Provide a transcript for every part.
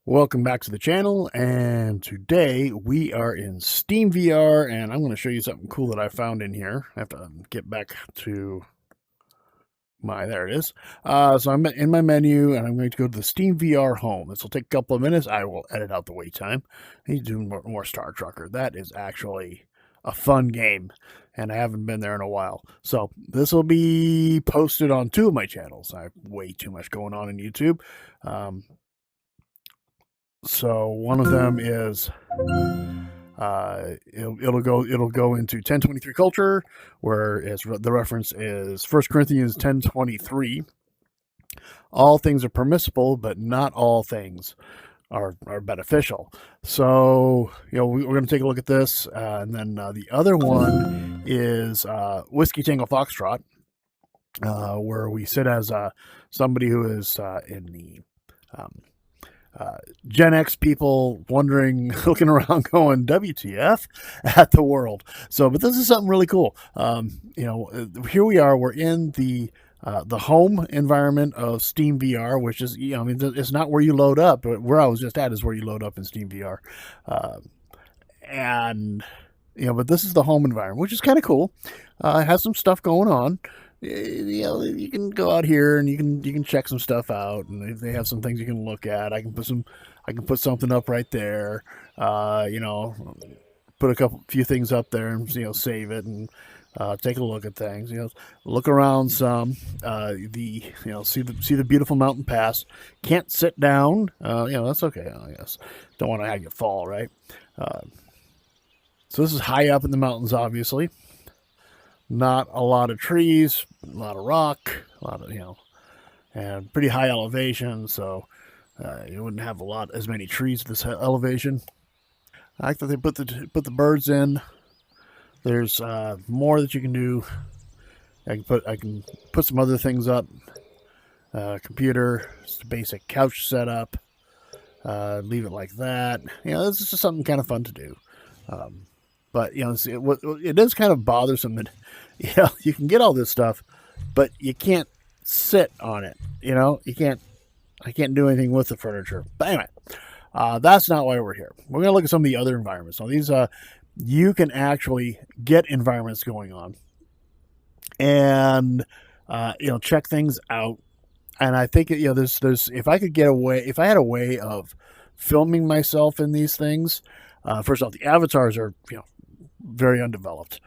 Welcome back to the channel, and today we are in Steam VR, and I'm going to show you something cool that I found in here. I have to get back to there it is. So I'm in my menu, and I'm going to go to the Steam VR home. This will take a couple of minutes. I will edit out the wait time. I need to do more Star Trucker. That is actually a fun game, and I haven't been there in a while. So this will be posted on two of my channels. I have way too much going on in YouTube. So one of them is it'll go into 1023 culture, where the reference is 1 Corinthians 10:23. All things are permissible, but not all things are beneficial. So we're going to take a look at this, and then the other one is Whiskey Tango Foxtrot, where we sit as somebody who is in the Gen X people wondering, looking around going, WTF at the world. So, but this is something really cool. Here we are, we're in the home environment of Steam VR, which is, it's not where you load up, but where I was just at is where you load up in Steam VR. But this is the home environment, which is kind of cool. It has some stuff going on. You can go out here and you can check some stuff out, and if they have some things you can look at, I can put something up right there. Put few things up there and save it and take a look at things. Look around some. See the beautiful mountain pass. Can't sit down. That's okay. I guess don't want to have you fall, right? So this is high up in the mountains, obviously. Not a lot of trees, a lot of rock, a lot of, and pretty high elevation, so you wouldn't have as many trees at this elevation. I like that they put the birds in. There's more that you can do. I can put some other things up. Computer, just a basic couch setup. Leave it like that. This is just something kind of fun to do. But it is kind of bothersome that you can get all this stuff, but you can't sit on it. I can't do anything with the furniture. But anyway, that's not why we're here. We're going to look at some of the other environments. Now these you can actually get environments going on, and check things out. And I think there's if I had a way of filming myself in these things. First off, the avatars are very undeveloped.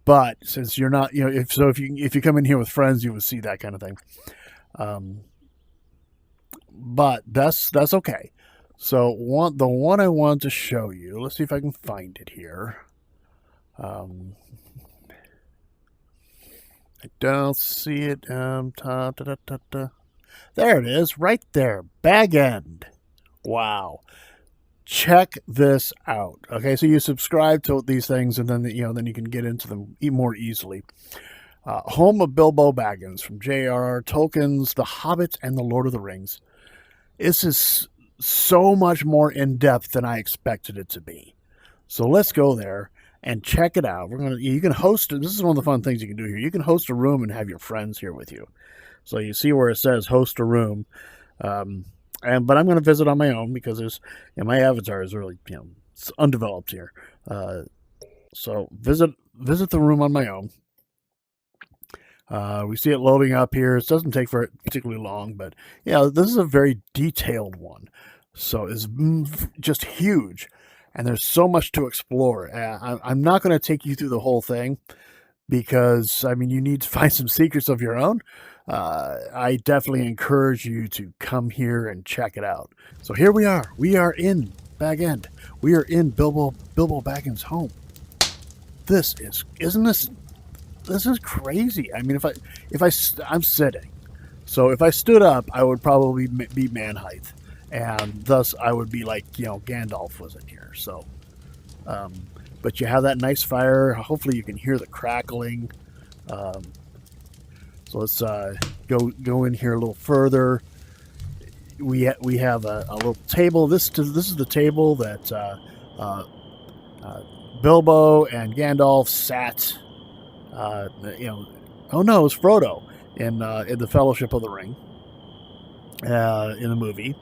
But since you're not, if you come in here with friends, you would see that kind of thing. But that's okay. So the one I want to show you, let's see if I can find it here. I don't see it. There it is, right there. Bag End. Wow. Check this out. Okay, so you subscribe to these things, and then then you can get into them more easily. Home of Bilbo Baggins from J.R.R. Tolkien's The Hobbit and the Lord of the Rings. This is so much more in depth than I expected it to be. So let's go there and check it out. You can host. This is one of the fun things you can do here. You can host a room and have your friends here with you. So you see where it says host a room. But I'm going to visit on my own because my avatar is really it's undeveloped here. So visit the room on my own. We see it loading up here. It doesn't take for particularly long, but this is a very detailed one. So it's just huge, and there's so much to explore. I'm not going to take you through the whole thing because you need to find some secrets of your own. I definitely encourage you to come here and check it out. So here we are. We are in Bag End. We are in Bilbo Baggins' home. This is crazy. I'm sitting. So if I stood up, I would probably be man height, and thus I would be like Gandalf was in here. So, but you have that nice fire. Hopefully you can hear the crackling. So let's go in here a little further. We have a little table. This is the table that Bilbo and Gandalf sat. Oh no, it's Frodo in the Fellowship of the Ring in the movie.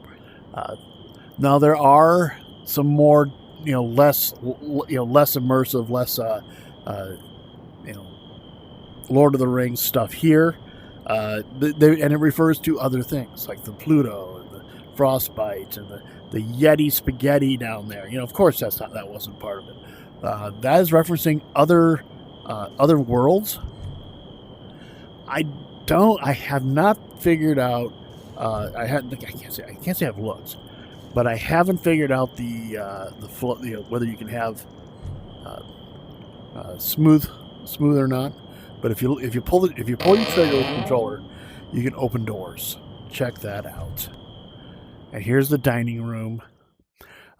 Now there are some more, less immersive, less, Lord of the Rings stuff here. And it refers to other things like the Pluto and the Frostbite and the Yeti spaghetti down there. Of course that wasn't part of it. That is referencing other worlds. I have not figured out. I can't say I've looked, but I haven't figured out the flow. Whether you can have smooth or not. But if you pull your trigger with the controller, you can open doors. Check that out. And here's the dining room.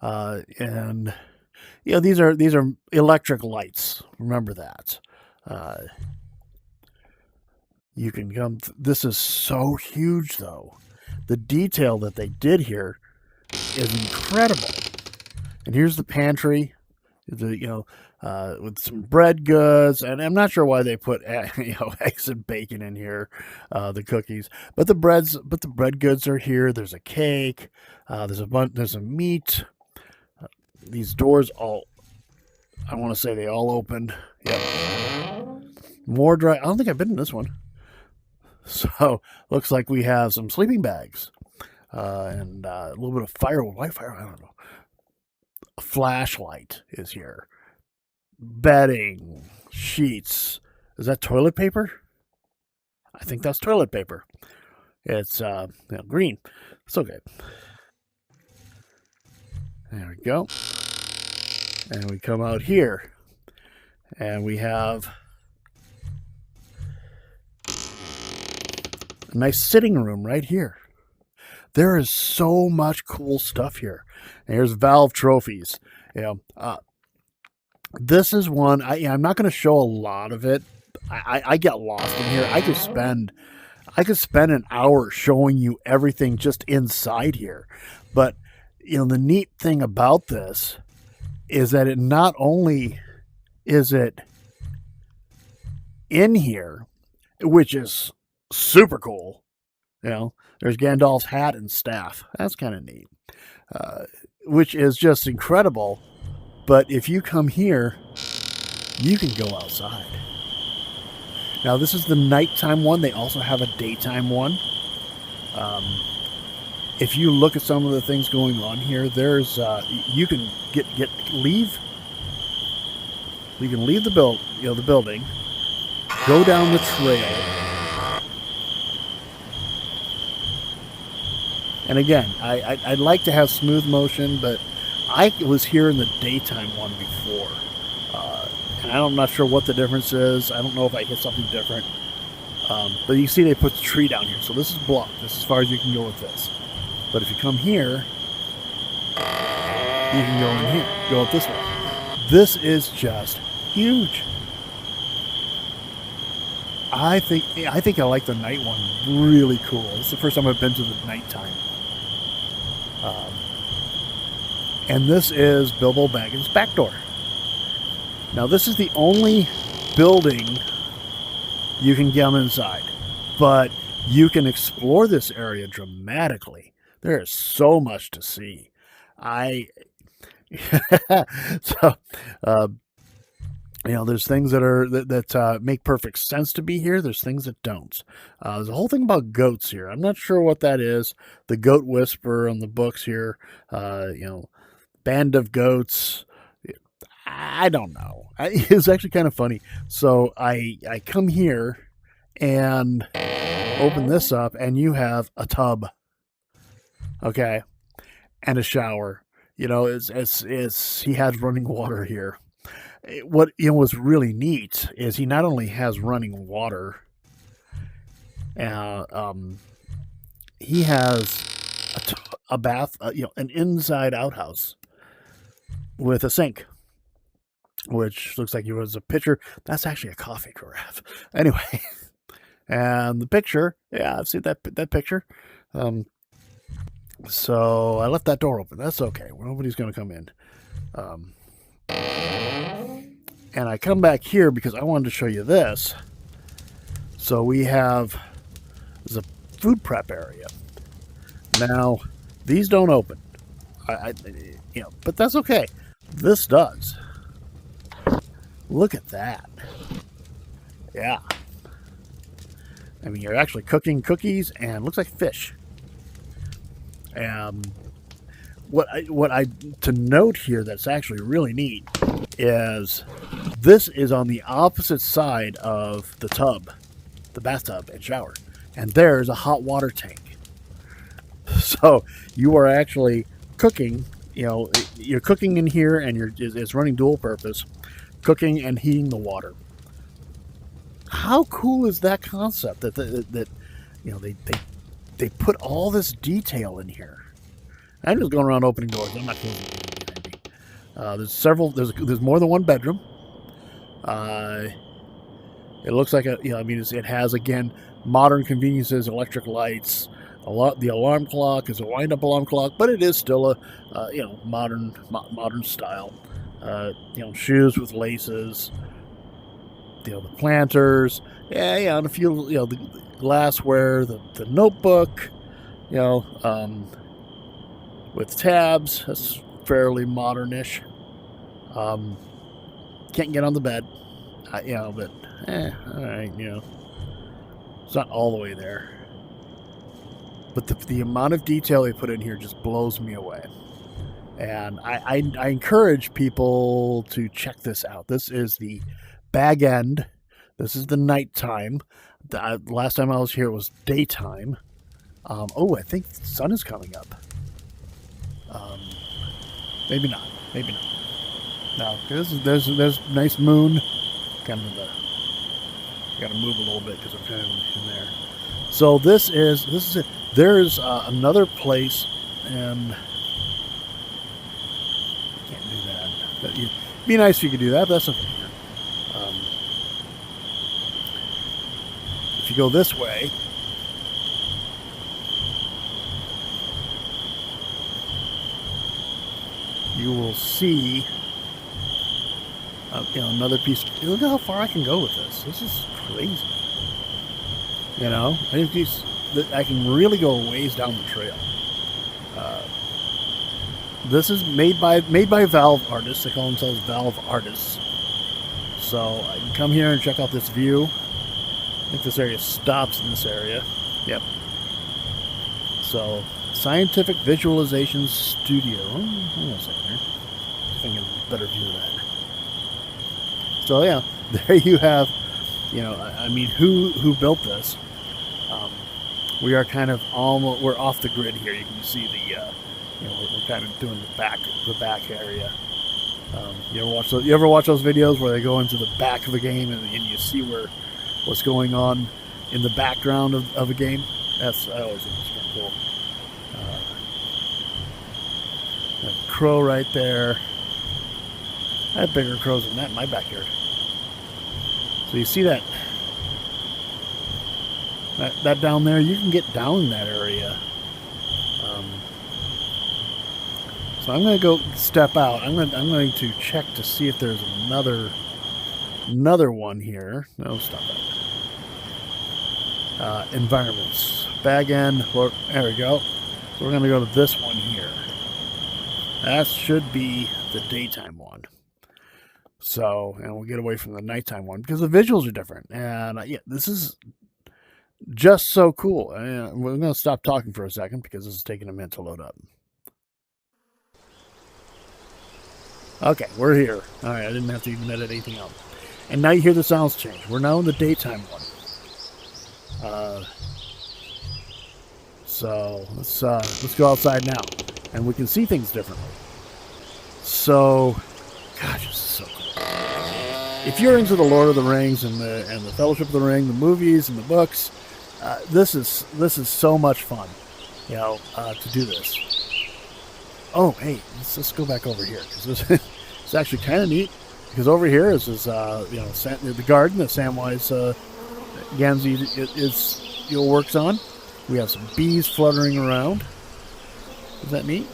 And these are electric lights. Remember that. You can come. This is so huge, though. The detail that they did here is incredible. And here's the pantry. With some bread goods, and I'm not sure why they put eggs and bacon in here, the cookies, but the bread goods are here. There's a cake. There's a meat. These doors I want to say they all opened. Yep. More dry. I don't think I've been in this one. So looks like we have some sleeping bags, and a little bit of firewood. Why fire? I don't know. A flashlight is here. Bedding, sheets. Is that toilet paper? I think that's toilet paper. It's green. It's okay. There we go. And we come out here, and we have a nice sitting room right here. There is so much cool stuff here. And here's Valve trophies. This is one, I'm not going to show a lot of it. I get lost in here. I could spend an hour showing you everything just inside here. But, the neat thing about this is that it not only is it in here, which is super cool. There's Gandalf's hat and staff. That's kind of neat. Which is just incredible. But if you come here, you can go outside. Now, this is the nighttime one. They also have a daytime one. If you look at some of the things going on here, there's you can leave. You can leave the building, go down the trail. And again, I'd like to have smooth motion, but I was here in the daytime one before. And I'm not sure what the difference is. I don't know if I hit something different. But you see they put the tree down here. So this is blocked. This is as far as you can go with this. But if you come here, you can go in here. Go up this way. This is just huge. I think I like the night one really cool. It's the first time I've been to the nighttime. And this is Bilbo Baggins' back door. Now, this is the only building you can get inside, but you can explore this area dramatically. There is so much to see. There's things that make perfect sense to be here. There's things that don't. There's a whole thing about goats here. I'm not sure what that is. The goat whisperer on the books here. Band of goats. I don't know. It's actually kind of funny. So I come here and open this up, and you have a tub, okay, and a shower. He has running water here. What was really neat is he not only has running water, he has a bath, an inside outhouse with a sink, which looks like it was a pitcher. That's actually a coffee carafe. Anyway, and the picture, I've seen that picture. So I left that door open. That's okay. Nobody's going to come in. And I come back here because I wanted to show you this. So there's a food prep area. Now, These don't open. But that's okay. This does. Look at that. Yeah. I mean, you're actually cooking cookies and looks like fish. What I to note here that's actually really neat is this is on the opposite side of the tub, the bathtub and shower, and there's a hot water tank. So you are actually cooking. You're cooking in here, and it's running dual purpose, cooking and heating the water. How cool is that concept? That they put all this detail in here. I'm just going around opening doors. I'm not closing anything. There's several. There's more than one bedroom. It looks like it has, again, modern conveniences, electric lights. The alarm clock is a wind-up alarm clock, but it is still a modern style. Shoes with laces. The planters. And a few the glassware, the notebook. With tabs. That's fairly modernish. Can't get on the bed. But all right. It's not all the way there. But the amount of detail they put in here just blows me away. And I encourage people to check this out. This is the Bag End. This is the nighttime. The last time I was here, it was daytime. I think the sun is coming up. Maybe not. No, there's nice moon. Kind of got to move a little bit because I'm kind of in there. So this is it. There's another place, and can't do that. But it'd be nice if you could do that. But that's okay. If you go this way, you will see another piece. Look at how far I can go with this. This is crazy. I can really go a ways down the trail. This is made by Valve artists. They call themselves Valve artists. So I can come here and check out this view. I think this area stops in this area. Yep. So, Scientific Visualization Studio. Hang on a second here. I think a better view of that. So yeah, there you have. Who built this? We are kind of we're off the grid here. You can see we're kind of doing the back area. You ever watch those videos where they go into the back of a game and you see what's going on in the background of a game? I always think it's pretty cool. A crow right there. I have bigger crows than that in my backyard. So you see that down there, you can get down in that area. So I'm going to go step out. I'm going to check to see if there's another one here. No, stop that. Environments. Bag End. There we go. So we're going to go to this one here. That should be the daytime one. So, and we'll get away from the nighttime one because the visuals are different. And this is just so cool. We're going to stop talking for a second because this is taking a minute to load up. Okay, we're here. All right, I didn't have to even edit anything else. And now you hear the sounds change. We're now in the daytime one. So let's go outside now, and we can see things differently. So, gosh, this is so cool. If you're into the Lord of the Rings and the Fellowship of the Ring, the movies and the books, this is so much fun, to do this. Oh, hey, let's go back over here because it's actually kind of neat. Because over here is the garden that Samwise Gamgee works on. We have some bees fluttering around. Is that neat?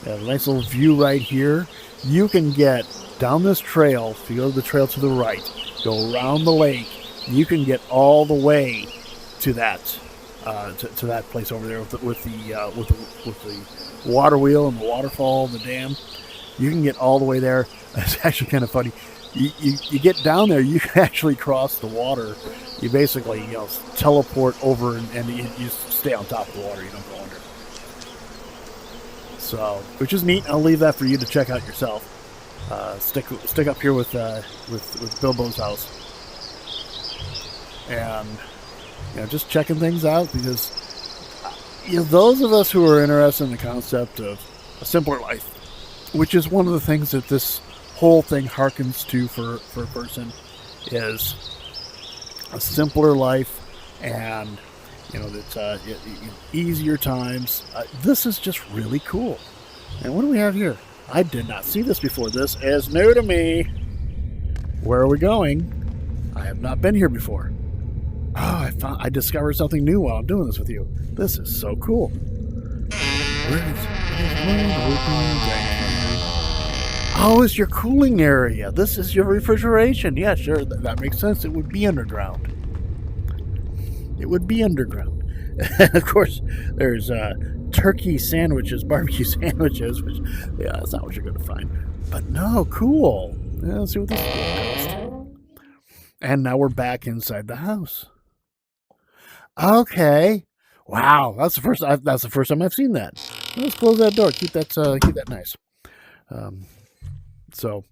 We have a nice little view right here. You can get down this trail. If you go to the trail to the right, go around the lake, you can get all the way to that to that place over there with the water wheel and the waterfall, and the dam. You can get all the way there. It's actually kind of funny. You get down there, you can actually cross the water. You basically teleport over and you stay on top of the water. You don't go under. So, which is neat. I'll leave that for you to check out yourself. Stick up here with Bilbo's house, and just checking things out, because those of us who are interested in the concept of a simpler life, which is one of the things that this whole thing harkens to for a person, is a simpler life, and that easier times. This is just really cool. And what do we have here? I did not see this before. This is new to me. Where are we going? I have not been here before. Oh, I discovered something new while I'm doing this with you. This is so cool. Oh, it's your cooling area. This is your refrigeration. Yeah, sure. That makes sense. It would be underground. It would be underground. Of course, there's turkey sandwiches, barbecue sandwiches, which, that's not what you're going to find. But no, cool. Yeah, let's see what this goes to. And now we're back inside the house. Okay. Wow, that's the first time I've seen that. Let's close that door. Keep that nice. So,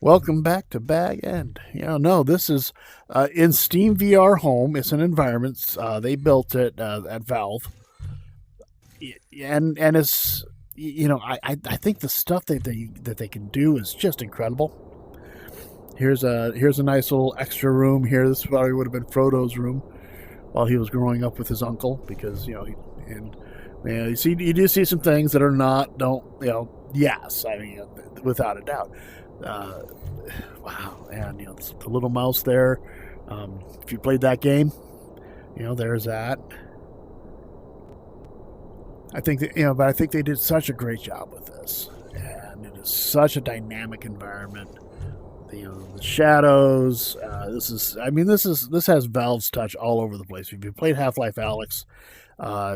welcome back to Bag End. No, this is in Steam VR Home. It's an environment. They built it at Valve, and it's I think the stuff that they can do is just incredible. Here's a nice little extra room here. This probably would have been Frodo's room while he was growing up with his uncle, because you do see some things that are yes, I mean, without a doubt. Wow, and the little mouse there. If you played that game, there's that. I think that, but I think they did such a great job with this, and it is such a dynamic environment. The shadows. This has Valve's touch all over the place. If you played Half-Life Alyx,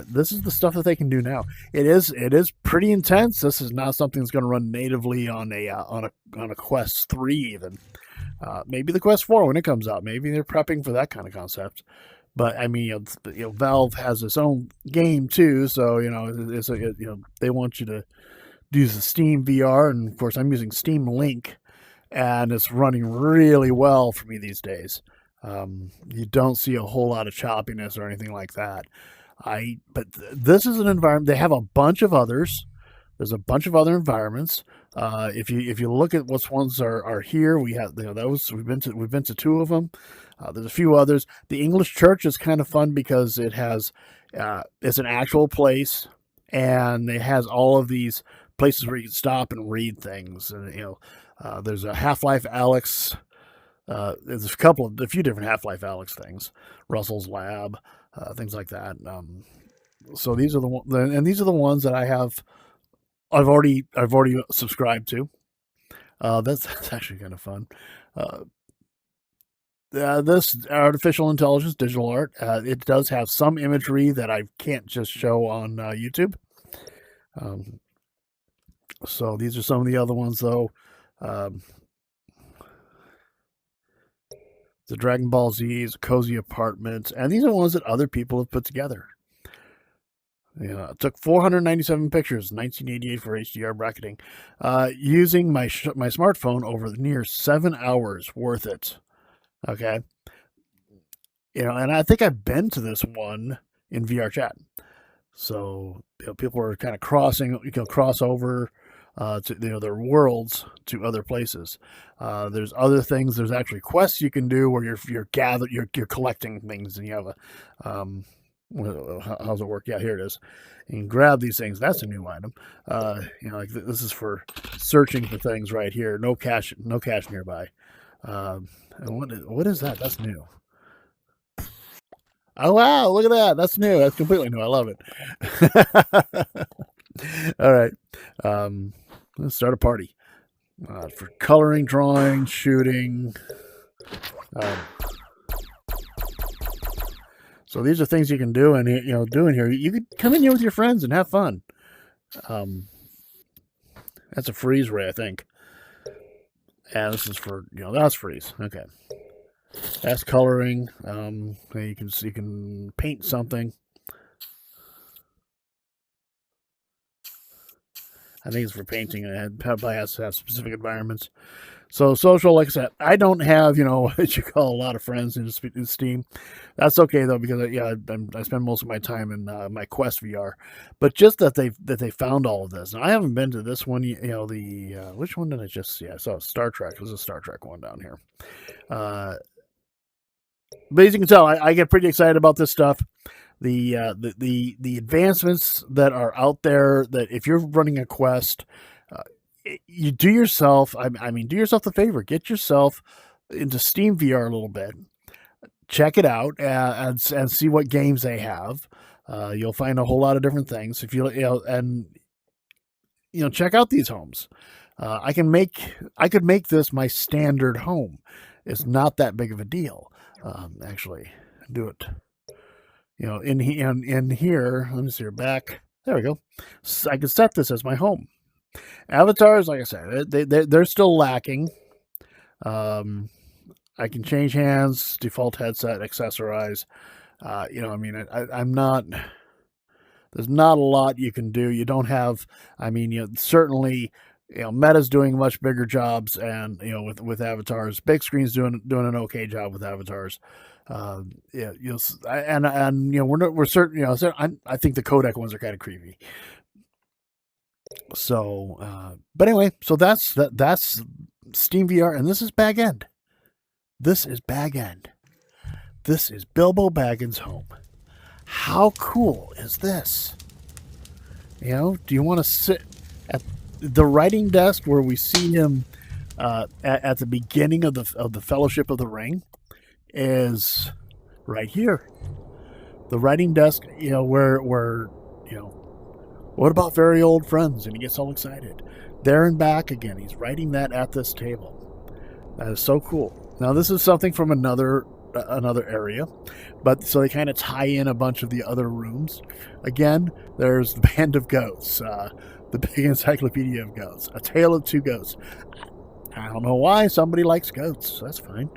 this is the stuff that they can do now. It is pretty intense. This is not something that's going to run natively on a Quest 3 even. Maybe the Quest 4 when it comes out. Maybe they're prepping for that kind of concept. But I mean, Valve has its own game too, so they want you to use the Steam VR, and of course I'm using Steam Link, and it's running really well for me these days. You don't see a whole lot of choppiness or anything like that. But this is an environment. They have a bunch of others. There's a bunch of other environments. If you look at what ones are here, we have those. We've been to two of them. There's a few others. The English Church is kind of fun because it has it's an actual place, and it has all of these places where you can stop and read things. And there's a Half-Life Alyx. There's a few different Half-Life Alyx things. Russell's Lab, things like that. So these are the ones that I've already subscribed to. That's actually kind of fun. This artificial intelligence digital art, it does have some imagery that I can't just show on YouTube. So these are some of the other ones, though. The Dragon Ball Z's, Cozy Apartments, and these are ones that other people have put together. It took 497 pictures, 1988 for HDR bracketing, using my smartphone over near 7 hours. Worth it. Okay. And I think I've been to this one in VR chat. So people are kind of cross over to their worlds to other places. There's other things. There's actually quests you can do where you're collecting things, and you have how's it work? Yeah, here it is. You can grab these things. That's a new item. Like this is for searching for things right here. No cache nearby. And what is that? That's new. Oh wow! Look at that. That's new. That's completely new. I love it. All right. Let's start a party for coloring, drawing, shooting. So these are things you can do, and do in here. You could come in here with your friends and have fun. That's a freeze ray, I think. And this is for that's freeze. Okay, that's coloring. You can paint something. I think it's for painting. It probably has to have specific environments. So social, like I said, I don't have what you call a lot of friends in Steam. That's okay though, because I spend most of my time in my Quest VR. But just that they found all of this. Now, I haven't been to this one. Which one did I just see? I saw Star Trek. There's a Star Trek one down here. But as you can tell, I get pretty excited about this stuff. The advancements that are out there, that if you're running a Quest, you do yourself, do yourself the favor. Get yourself into Steam VR a little bit. Check it out and see what games they have. You'll find a whole lot of different things. If check out these homes. I could make this my standard home. It's not that big of a deal. Actually, do it. In here, let me see your back. There we go. So I can set this as my home. Avatars, like I said, they're still lacking. I can change hands, default headset, accessorize. I'm not. There's not a lot you can do. You don't have. Certainly, Meta's doing much bigger jobs, and with avatars, big screen's doing an okay job with avatars. We're certain. I think the codec ones are kind of creepy. So, but anyway, so that's Steam VR, and this is Bag End. This is Bag End. This is Bilbo Baggins' home. How cool is this? Do you want to sit at the writing desk where we see him at the beginning of the Fellowship of the Ring? Is right here. The writing desk, where what about very old friends? And he gets all excited. There and back again. He's writing that at this table. That is so cool. Now, this is something from another area, but so they kind of tie in a bunch of the other rooms. Again, there's the Band of Goats, the Big Encyclopedia of Goats, A Tale of Two Goats. I don't know why somebody likes goats. That's fine.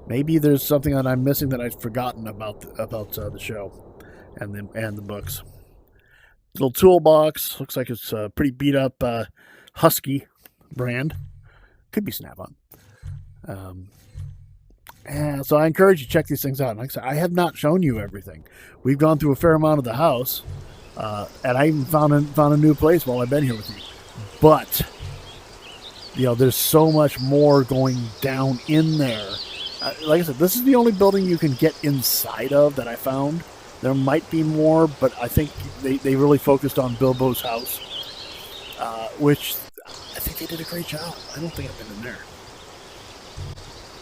Maybe there's something that I'm missing that I've forgotten about the show and the books. Little toolbox. Looks like it's a pretty beat up Husky brand. Could be Snap-on. And so I encourage you to check these things out. Like I said, I have not shown you everything. We've gone through a fair amount of the house, and I even found a new place while I've been here with you. But there's so much more going down in there. Like I said, this is the only building you can get inside of that I found. There might be more, but I think they really focused on Bilbo's house, which I think they did a great job. I don't think I've been in there.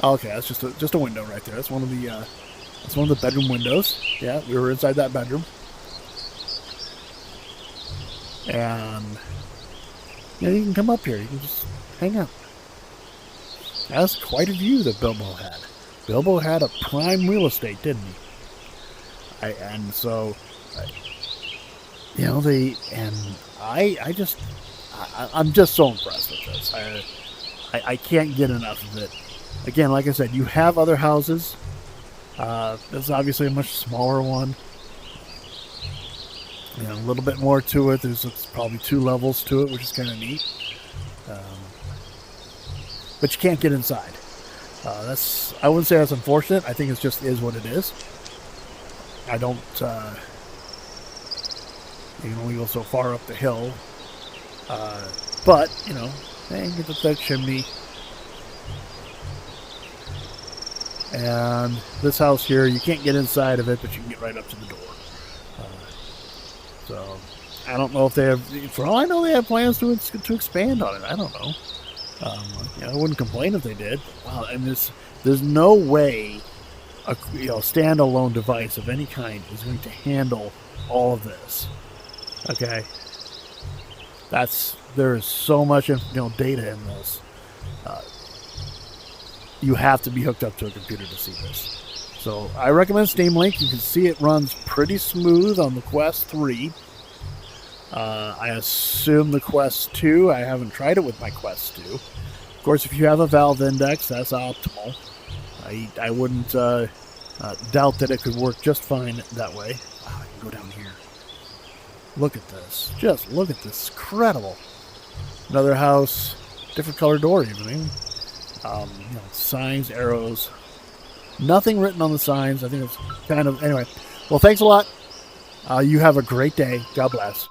Okay, that's just a window right there. That's one of the bedroom windows. Yeah, we were inside that bedroom, and you can come up here. You can just hang out. That's quite a view that Bilbo had. Bilbo had a prime real estate, didn't he? I'm just so impressed with this. I can't get enough of it. Again, like I said, you have other houses. This is obviously a much smaller one. A little bit more to it. There's probably 2 levels to it, which is kind of neat. But you can't get inside. I wouldn't say that's unfortunate. I think it just is what it is. I don't. You can only go so far up the hill. But they get the chimney. And this house here, you can't get inside of it, but you can get right up to the door. So I don't know if they have. For all I know, they have plans to expand on it. I don't know. I wouldn't complain if they did. Wow, and there's no way a standalone device of any kind is going to handle all of this. Okay, there is so much data in this. You have to be hooked up to a computer to see this. So I recommend Steam Link. You can see it runs pretty smooth on the Quest 3. I assume the Quest 2. I haven't tried it with my Quest 2. Of course, if you have a Valve Index, that's optimal. I wouldn't doubt that it could work just fine that way. Wow, I can go down here. Look at this. Just look at this. Incredible. Another house. Different color door even. Signs, arrows. Nothing written on the signs. I think it's kind of... Anyway. Well, thanks a lot. You have a great day. God bless.